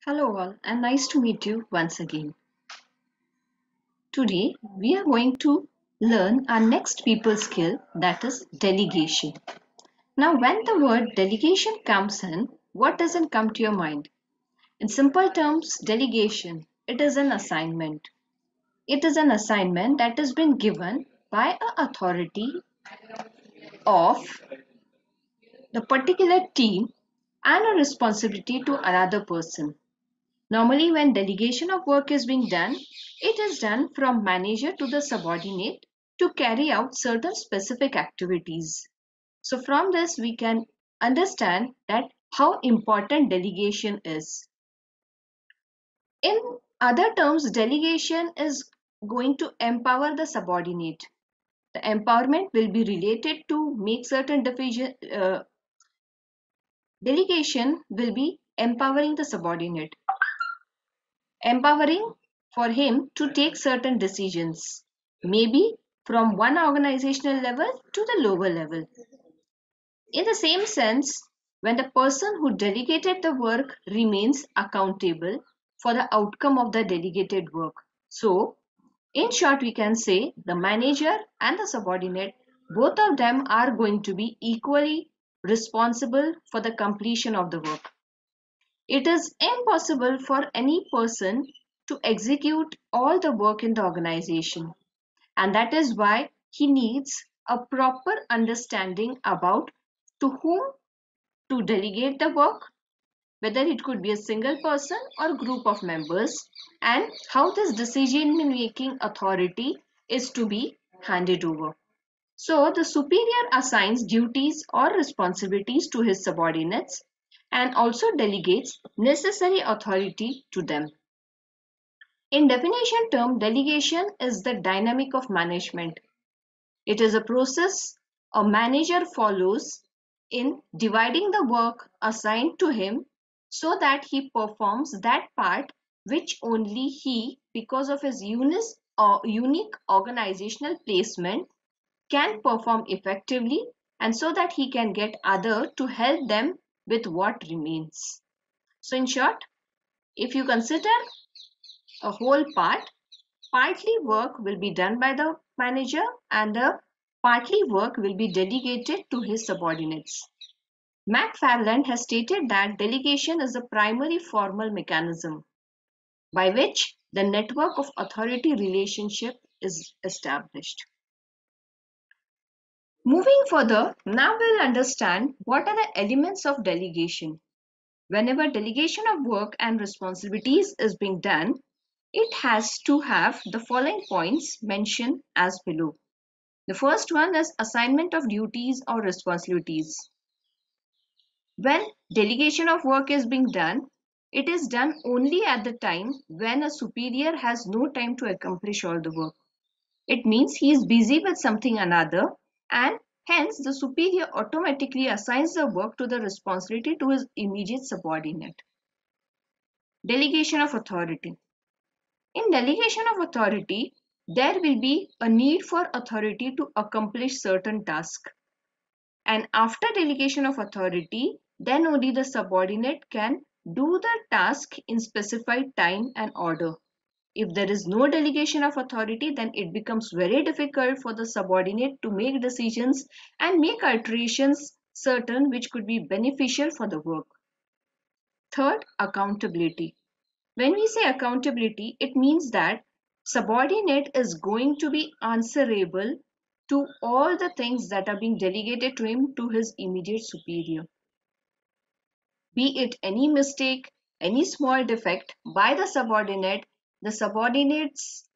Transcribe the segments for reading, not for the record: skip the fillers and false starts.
Hello all and nice to meet you once again. Today we are going to learn our next people skill, that is delegation. Now when the word delegation comes in, what doesn't come to your mind? In simple terms, delegation, it is an assignment. It is an assignment that has been given by an authority of the particular team and a responsibility to another person. Normally, when delegation of work is being done, it is done from manager to the subordinate to carry out certain specific activities. So from this, we can understand that how important delegation is. In other terms, delegation is going to empower the subordinate. The empowerment will be related to make certain delegation will be empowering the subordinate, empowering for him to take certain decisions, maybe from one organizational level to the lower level. In the same sense, when the person who delegated the work remains accountable for the outcome of the delegated work. So, in short, we can say the manager and the subordinate, both of them are going to be equally responsible for the completion of the work. It is impossible for any person to execute all the work in the organization, and that is why he needs a proper understanding about to whom to delegate the work, whether it could be a single person or group of members, and how this decision making authority is to be handed over. So the superior assigns duties or responsibilities to his subordinates and also delegates necessary authority to them. In definition term, delegation is the dynamic of management. It is a process a manager follows in dividing the work assigned to him so that he performs that part which only he, because of his unique organizational placement, can perform effectively, and so that he can get other to help them with what remains. So in short, if you consider a whole part, partly work will be done by the manager and the partly work will be delegated to his subordinates. McFarland has stated that delegation is a primary formal mechanism by which the network of authority relationship is established. Moving further, now we'll understand what are the elements of delegation. Whenever delegation of work and responsibilities is being done, it has to have the following points mentioned as below. The first one is assignment of duties or responsibilities. When delegation of work is being done, it is done only at the time when a superior has no time to accomplish all the work. It means he is busy with something another, and hence the superior automatically assigns the work to the responsibility to his immediate subordinate. Delegation of authority. In delegation of authority, there will be a need for authority to accomplish certain tasks. And after delegation of authority, then only the subordinate can do the task in specified time and order. If there is no delegation of authority, then it becomes very difficult for the subordinate to make decisions and make alterations certain which could be beneficial for the work. Third, accountability. When we say accountability, it means that subordinate is going to be answerable to all the things that are being delegated to him to his immediate superior. Be it any mistake, any small defect by the subordinate's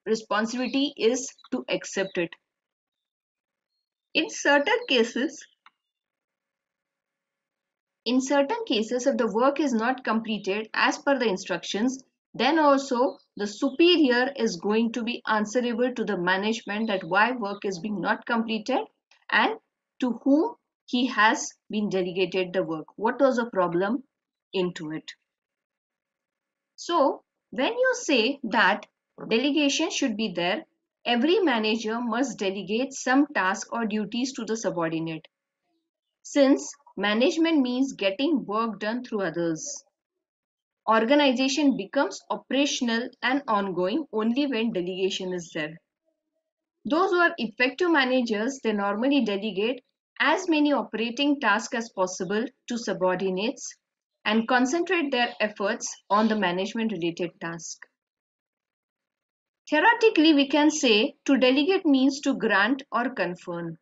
responsibility is to accept it. In certain cases, if the work is not completed as per the instructions, then also the superior is going to be answerable to the management that why work is being not completed and to whom he has been delegated the work. What was the problem into it? So when you say that delegation should be there, every manager must delegate some task or duties to the subordinate. Since management means getting work done through others, Organization becomes operational and ongoing only when delegation is there. Those who are effective managers, they normally delegate as many operating tasks as possible to subordinates and concentrate their efforts on the management related task. Theoretically, we can say to delegate means to grant or confer.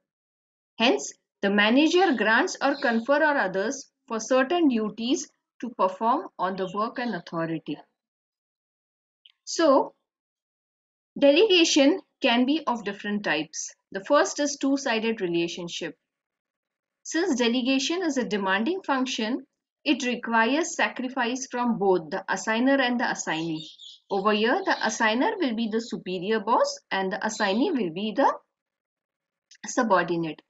Hence, the manager grants or confer on others for certain duties to perform on the work and authority. So, delegation can be of different types. The first is two-sided relationship. Since delegation is a demanding function, it requires sacrifice from both the assigner and the assignee. Over here, the assigner will be the superior boss and the assignee will be the subordinate.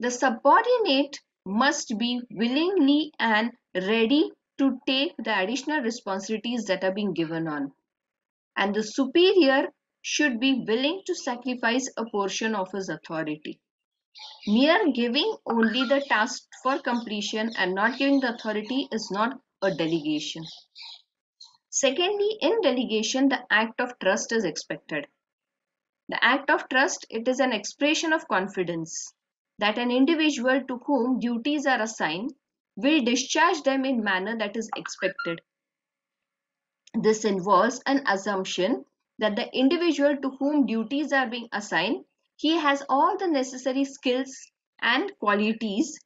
The subordinate must be willingly and ready to take the additional responsibilities that are being given on. And the superior should be willing to sacrifice a portion of his authority. Mere giving only the task for completion and not giving the authority is not a delegation. Secondly, in delegation, the act of trust is expected. The act of trust, it is an expression of confidence that an individual to whom duties are assigned will discharge them in manner that is expected. This involves an assumption that the individual to whom duties are being assigned, he has all the necessary skills and qualities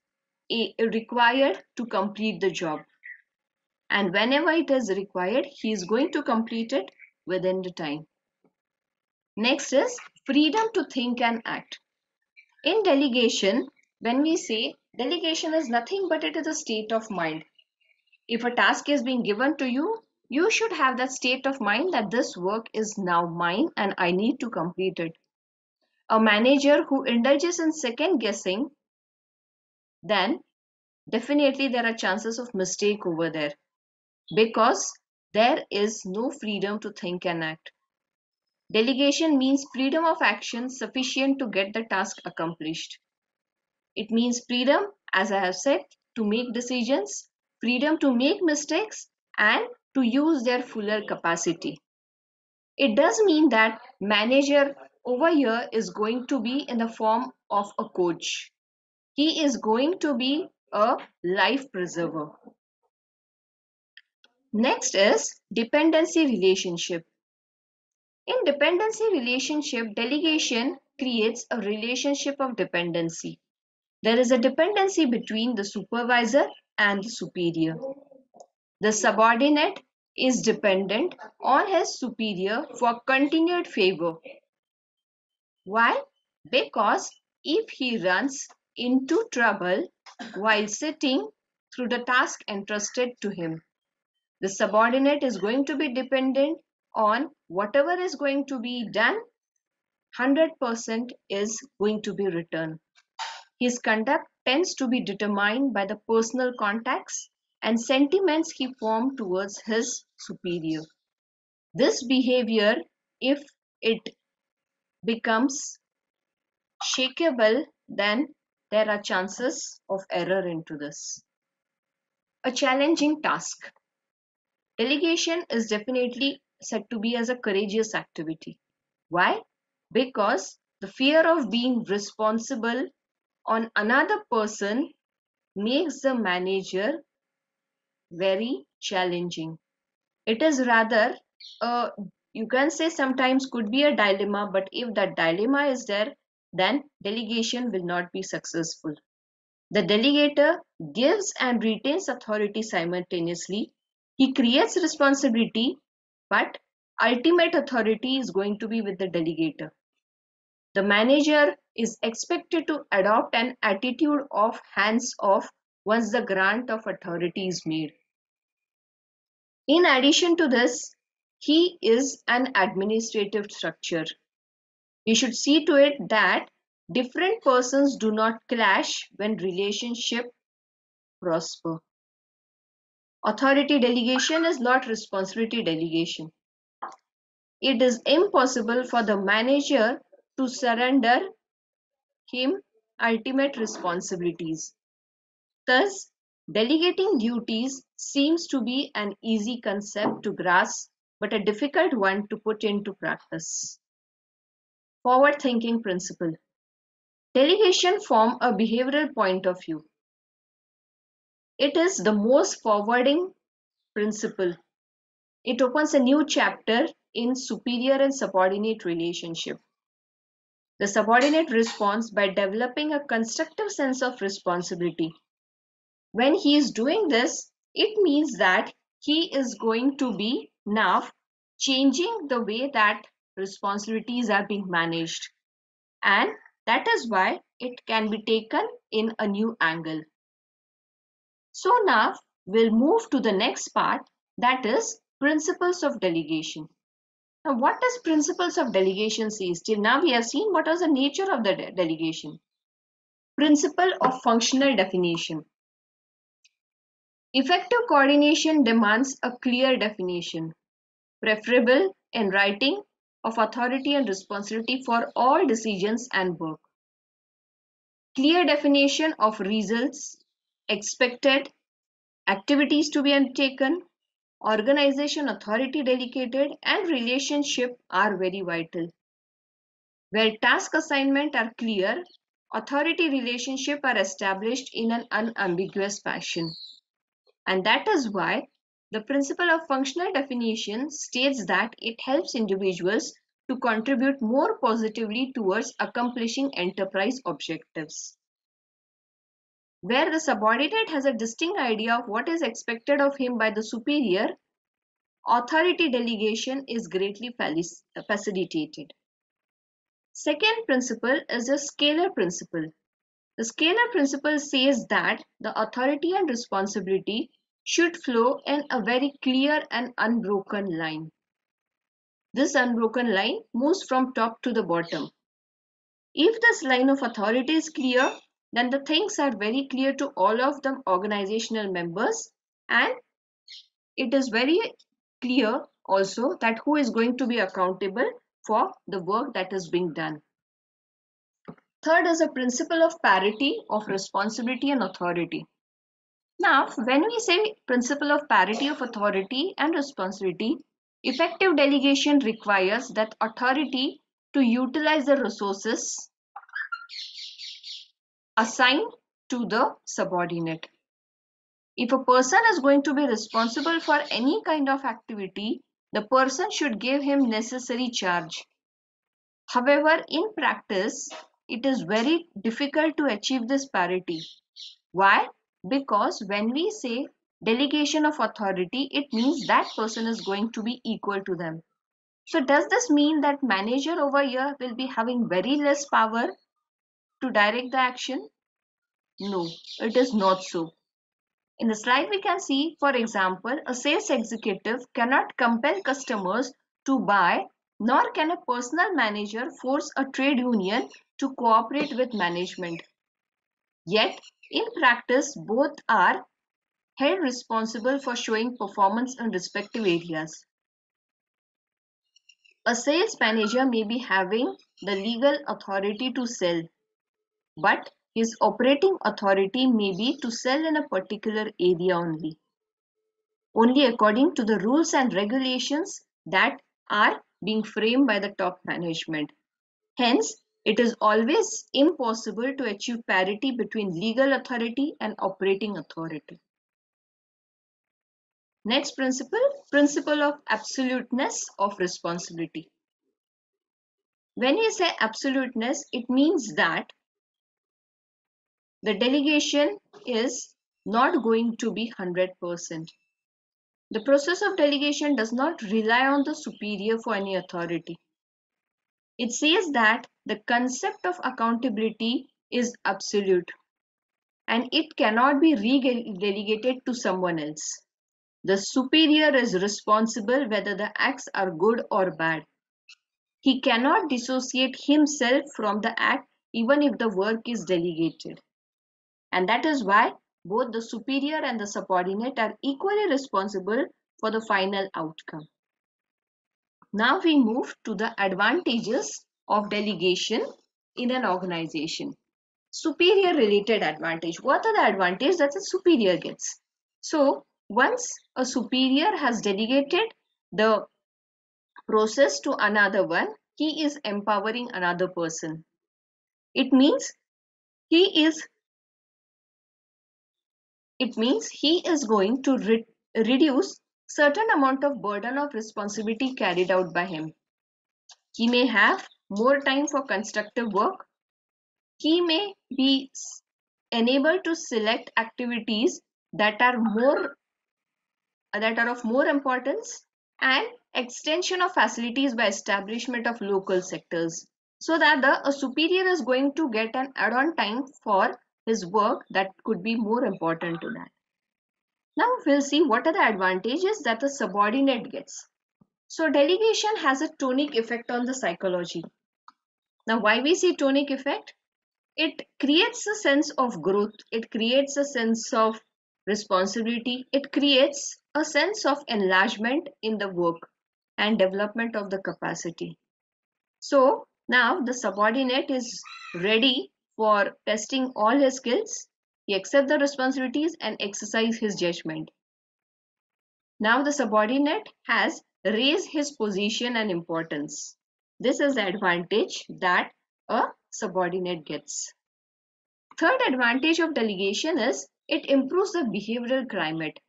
required to complete the job. And whenever it is required, he is going to complete it within the time. Next is freedom to think and act. In delegation, when we say delegation is nothing but it is a state of mind. If a task is being given to you, you should have that state of mind that this work is now mine and I need to complete it. A manager who indulges in second guessing, then definitely there are chances of mistake over there because there is no freedom to think and act. Delegation means freedom of action sufficient to get the task accomplished. It means freedom, as I have said, to make decisions, freedom to make mistakes, and to use their fuller capacity. It does mean that manager over here is going to be in the form of a coach. He is going to be a life preserver. Next is dependency relationship. In dependency relationship, delegation creates a relationship of dependency. There is a dependency between the supervisor and the superior. The subordinate is dependent on his superior for continued favor. Why? Because if he runs into trouble while sitting through the task entrusted to him, the subordinate is going to be dependent on whatever is going to be done, 100% is going to be returned. His conduct tends to be determined by the personal contacts and sentiments he formed towards his superior. This behavior, if it becomes shakeable, then there are chances of error into this. A challenging task. Delegation is definitely said to be as a courageous activity. Why? Because the fear of being responsible on another person makes the manager very challenging. It is rather, you can say sometimes could be a dilemma, but if that dilemma is there, then delegation will not be successful. The delegator gives and retains authority simultaneously. He creates responsibility, but ultimate authority is going to be with the delegator. The manager is expected to adopt an attitude of hands off once the grant of authority is made. In addition to this, he is an administrative structure. He should see to it that different persons do not clash when relationship prosper. Authority delegation is not responsibility delegation. It is impossible for the manager to surrender him ultimate responsibilities. Thus, Delegating duties seems to be an easy concept to grasp, but a difficult one to put into practice. Forward thinking principle. Delegation from a behavioral point of view. It is the most forwarding principle. It opens a new chapter in superior and subordinate relationship. The subordinate responds by developing a constructive sense of responsibility. When he is doing this, it means that he is going to be now changing the way that responsibilities are being managed. And that is why it can be taken in a new angle. So now we'll move to the next part, that is principles of delegation. Now what does principles of delegation says? Till now we have seen what was the nature of the delegation. Principle of functional definition. Effective coordination demands a clear definition, preferable in writing, of authority and responsibility for all decisions and work. Clear definition of results expected, activities to be undertaken, organization authority delegated, and relationship are very vital. Where task assignment are clear, authority relationship are established in an unambiguous fashion. And that is why the principle of functional definition states that it helps individuals to contribute more positively towards accomplishing enterprise objectives. Where the subordinate has a distinct idea of what is expected of him by the superior, authority delegation is greatly facilitated. Second principle is the scalar principle. The scalar principle says that the authority and responsibility should flow in a very clear and unbroken line. This unbroken line moves from top to the bottom. If this line of authority is clear, then the things are very clear to all of the organizational members, and it is very clear also that who is going to be accountable for the work that is being done. Third is a principle of parity of responsibility and authority. Now, when we say principle of parity of authority and responsibility, effective delegation requires that authority to utilize the resources assigned to the subordinate. If a person is going to be responsible for any kind of activity, the person should give him necessary charge. However, in practice, it is very difficult to achieve this parity. Why? Because when we say delegation of authority, it means that person is going to be equal to them. So does this mean that manager over here will be having very less power to direct the action? No, it is not so. In the slide we can see, for example, a sales executive cannot compel customers to buy, nor can a personal manager force a trade union to cooperate with management. Yet, in practice, both are held responsible for showing performance in respective areas. A sales manager may be having the legal authority to sell, but his operating authority may be to sell in a particular area only according to the rules and regulations that are being framed by the top management. Hence, it is always impossible to achieve parity between legal authority and operating authority. Next principle, principle of absoluteness of responsibility. When we say absoluteness, it means that the delegation is not going to be 100%. The process of delegation does not rely on the superior for any authority. It says that the concept of accountability is absolute and it cannot be delegated to someone else. The superior is responsible whether the acts are good or bad. He cannot dissociate himself from the act even if the work is delegated. And that is why both the superior and the subordinate are equally responsible for the final outcome. Now we move to the advantages of delegation in an organization. superior related advantage. What are the advantages that the superior gets? So once a superior has delegated the process to another one, he is empowering another person. It means he is going to reduce certain amount of burden of responsibility carried out by him. He may have more time for constructive work. He may be enabled to select activities that are of more importance, and extension of facilities by establishment of local sectors, so that a superior is going to get an add-on time for his work that could be more important to that. Now we'll see what are the advantages that the subordinate gets. So delegation has a tonic effect on the psychology. Now why we see tonic effect? It creates a sense of growth, it creates a sense of responsibility, it creates a sense of enlargement in the work and development of the capacity. So now the subordinate is ready for testing all his skills, he accepts the responsibilities and exercise his judgment. Now the subordinate has raised his position and importance. This is the advantage that a subordinate gets. Third advantage of delegation is it improves the behavioral climate.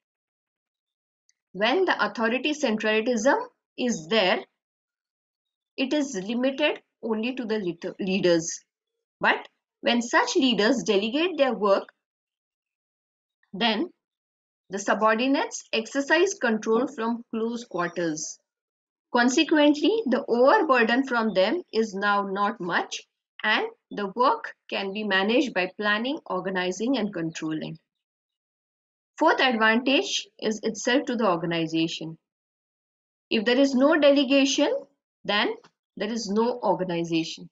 When the authority centralism is there, it is limited only to the leaders. But when such leaders delegate their work, then the subordinates exercise control from close quarters. Consequently, the overburden from them is now not much, and the work can be managed by planning, organizing, and controlling. Fourth advantage is itself to the organization. If there is no delegation, then there is no organization.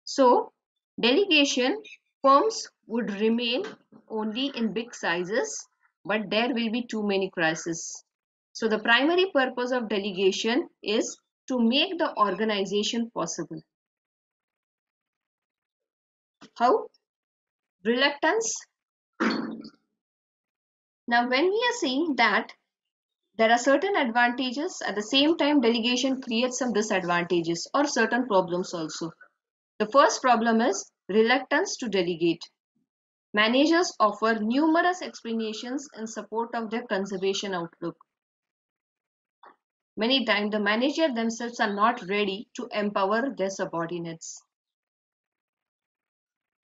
So, delegation firms would remain only in big sizes, but there will be too many crises. So, the primary purpose of delegation is to make the organization possible. How? Reluctance. Now, when we are saying that there are certain advantages, at the same time delegation creates some disadvantages or certain problems also. The first problem is reluctance to delegate. Managers offer numerous explanations in support of their conservation outlook. Many times the manager themselves are not ready to empower their subordinates.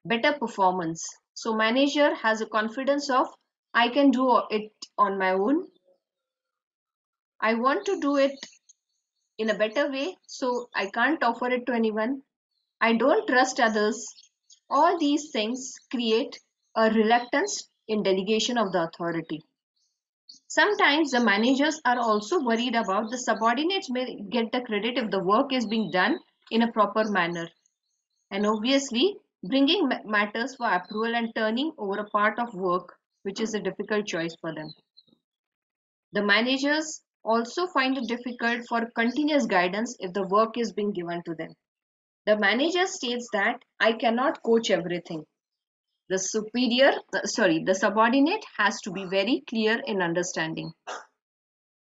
Better performance. So manager has a confidence of I can do it on my own. I want to do it in a better way, so I can't offer it to anyone. I don't trust others. All these things create a reluctance in delegation of the authority. Sometimes the managers are also worried about the subordinates may get the credit if the work is being done in a proper manner. And obviously, bringing matters for approval and turning over a part of work, which is a difficult choice for them. The managers also find it difficult for continuous guidance if the work is being given to them. The manager states that I cannot coach everything. The subordinate has to be very clear in understanding.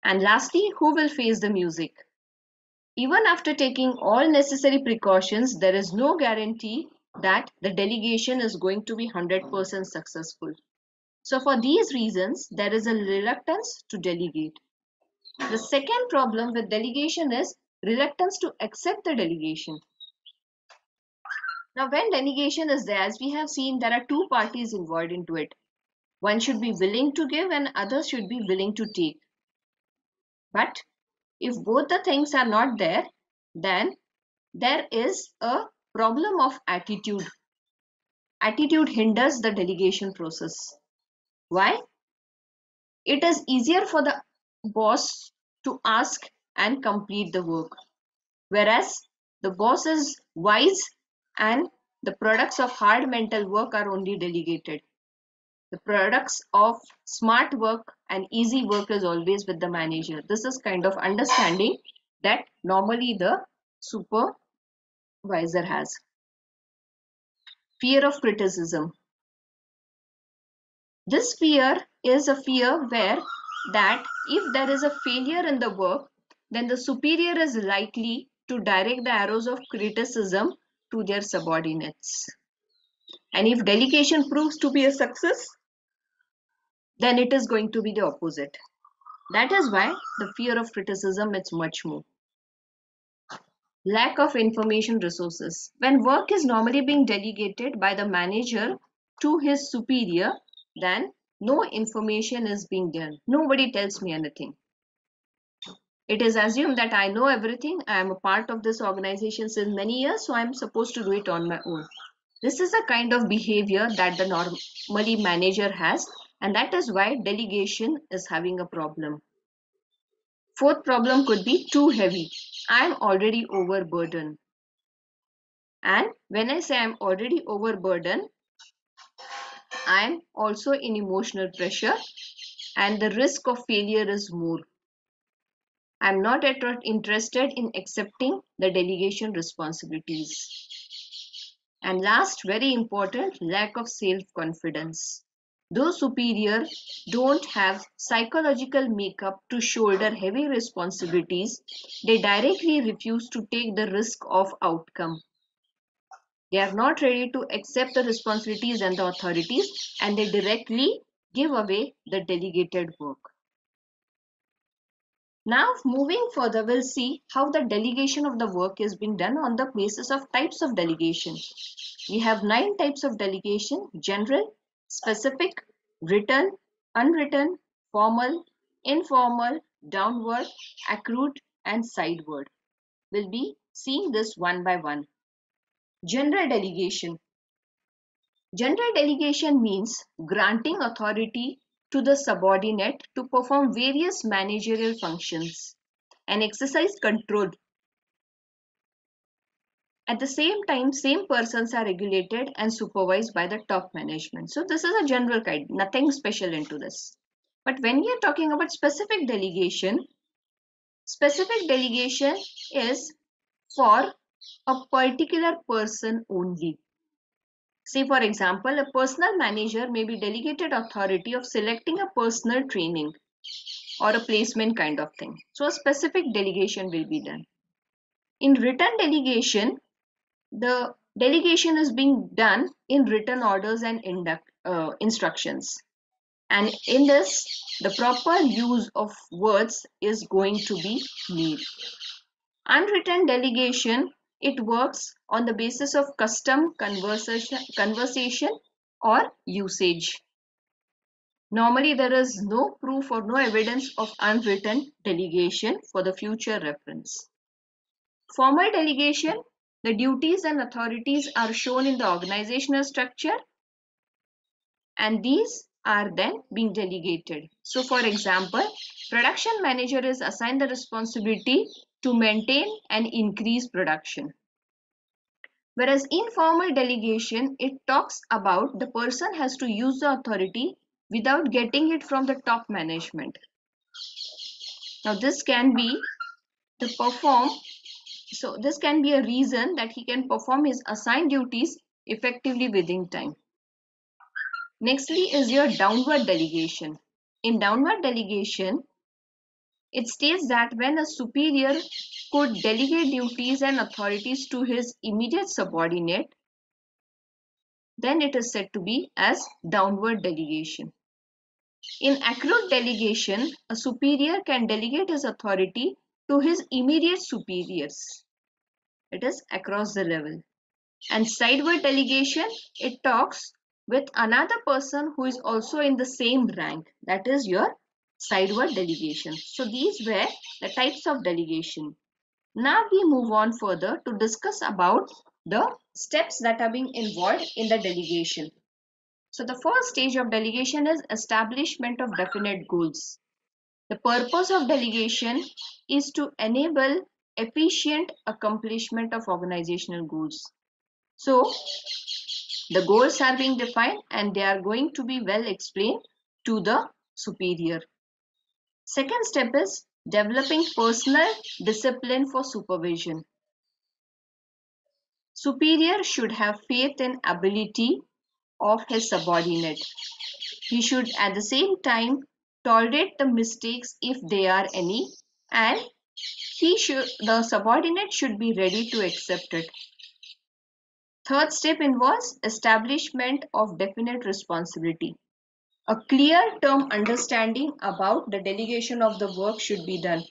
And lastly, who will face the music? Even after taking all necessary precautions, there is no guarantee that the delegation is going to be 100% successful. So for these reasons, there is a reluctance to delegate. The second problem with delegation is reluctance to accept the delegation. Now, when delegation is there, as we have seen, there are two parties involved into it. One should be willing to give and others should be willing to take. But if both the things are not there, then there is a problem of attitude. Attitude hinders the delegation process. Why? It is easier for the boss to ask and complete the work, whereas the boss is wise and the products of hard mental work are only delegated. The products of smart work and easy work is always with the manager. This is kind of understanding that normally the supervisor has. Fear of criticism. This fear is a fear where that if there is a failure in the work, then the superior is likely to direct the arrows of criticism to their subordinates. And if delegation proves to be a success, then it is going to be the opposite. That is why the fear of criticism is much more. Lack of information resources. When work is normally being delegated by the manager to his superior, then no information is being done. Nobody tells me anything. It is assumed that I know everything. I am a part of this organization since many years, so I am supposed to do it on my own. This is a kind of behavior that the normally manager has, and that is why delegation is having a problem. Fourth problem could be too heavy. I am already overburdened. And when I say I am already overburdened, I am also in emotional pressure and the risk of failure is more. I am not at all interested in accepting the delegation responsibilities. And last, very important, lack of self-confidence. Those superior don't have psychological makeup to shoulder heavy responsibilities, they directly refuse to take the risk of outcome. They are not ready to accept the responsibilities and the authorities, and they directly give away the delegated work. Now, moving further, we'll see how the delegation of the work is being done on the basis of types of delegation. We have 9 types of delegation: general, specific, written, unwritten, formal, informal, downward, accrued, and sideward. We'll be seeing this one by one. General delegation. General delegation means granting authority to the subordinate to perform various managerial functions and exercise control. At the same time, same persons are regulated and supervised by the top management. So this is a general kind, nothing special into this. But when we are talking about specific delegation is for a particular person only. Say for example, a personal manager may be delegated authority of selecting a personal training or a placement kind of thing. So a specific delegation will be done. In written delegation, the delegation is being done in written orders and instructions. And in this, the proper use of words is going to be made. Unwritten delegation, it works on the basis of custom, conversation or usage. Normally, there is no proof or no evidence of unwritten delegation for the future reference. Formal delegation, the duties and authorities are shown in the organizational structure and these are then being delegated. So for example, production manager is assigned the responsibility to maintain and increase production. Whereas informal delegation, it talks about the person has to use the authority without getting it from the top management. Now this can be to perform, so this can be a reason that he can perform his assigned duties effectively within time. Nextly is your downward delegation. In downward delegation, it states that when a superior could delegate duties and authorities to his immediate subordinate, then it is said to be as downward delegation. In accrued delegation, a superior can delegate his authority to his immediate superiors. It is across the level. And sideward delegation, it talks with another person who is also in the same rank. That is your sideward delegation. So these were the types of delegation. Now we move on further to discuss about the steps that are being involved in the delegation. So the first stage of delegation is establishment of definite goals. The purpose of delegation is to enable efficient accomplishment of organizational goals. So the goals are being defined and they are going to be well explained to the superior. Second step is developing personal discipline for supervision. Superior should have faith in ability of his subordinate. He should at the same time tolerate the mistakes if there are any, and the subordinate should be ready to accept it. Third step involves establishment of definite responsibility. A clear term understanding about the delegation of the work should be done.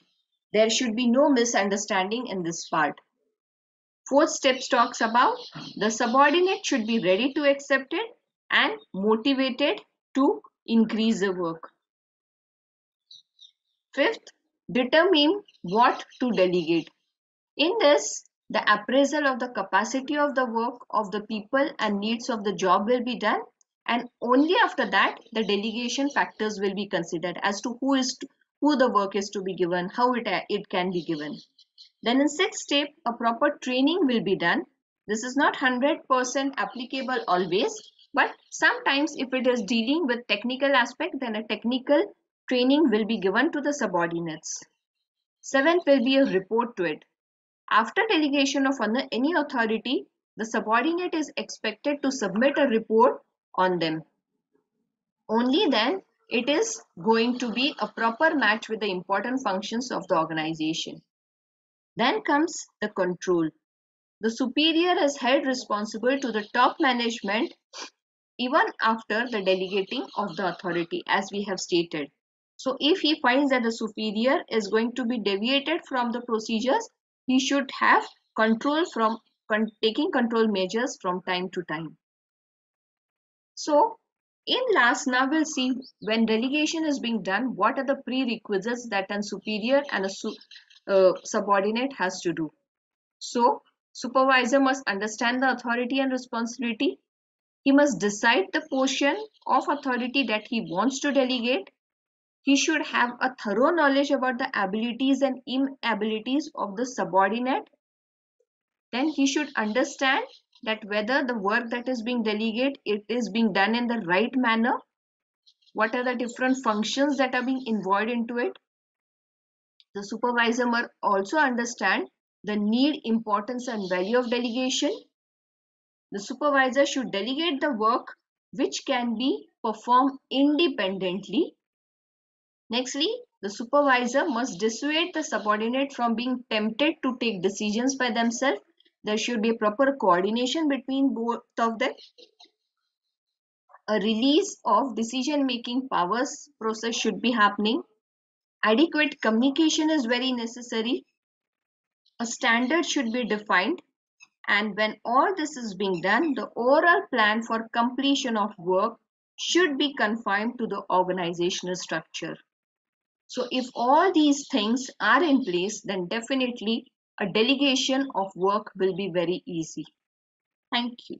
There should be no misunderstanding in this part. Fourth step talks about the subordinate should be ready to accept it and motivated to increase the work. Fifth, determine what to delegate. In this, the appraisal of the capacity of the work of the people and needs of the job will be done, and only after that the delegation factors will be considered as to who the work is to be given, how it can be given. Then in sixth step, a proper training will be done. This is not 100% applicable always, but sometimes if it is dealing with technical aspect, then a technical training will be given to the subordinates. Seventh will be a report to it. After delegation of any authority, the subordinate is expected to submit a report on them. Only then it is going to be a proper match with the important functions of the organization. Then comes the control. The superior is held responsible to the top management even after the delegating of the authority, as we have stated. So if he finds that the superior is going to be deviated from the procedures, he should have control from taking control measures from time to time. So in last, now we'll see when delegation is being done, what are the prerequisites that a superior and a subordinate has to do. So supervisor must understand the authority and responsibility. He must decide the portion of authority that he wants to delegate. He should have a thorough knowledge about the abilities and inabilities of the subordinate. Then he should understand that whether the work that is being delegated, it is being done in the right manner. What are the different functions that are being involved into it? The supervisor must also understand the need, importance, and value of delegation. The supervisor should delegate the work which can be performed independently. Nextly, the supervisor must dissuade the subordinate from being tempted to take decisions by themselves. There should be a proper coordination between both of them. A release of decision-making powers process should be happening. Adequate communication is very necessary. A standard should be defined. And when all this is being done, the overall plan for completion of work should be confined to the organizational structure. So if all these things are in place, then definitely a delegation of work will be very easy. Thank you.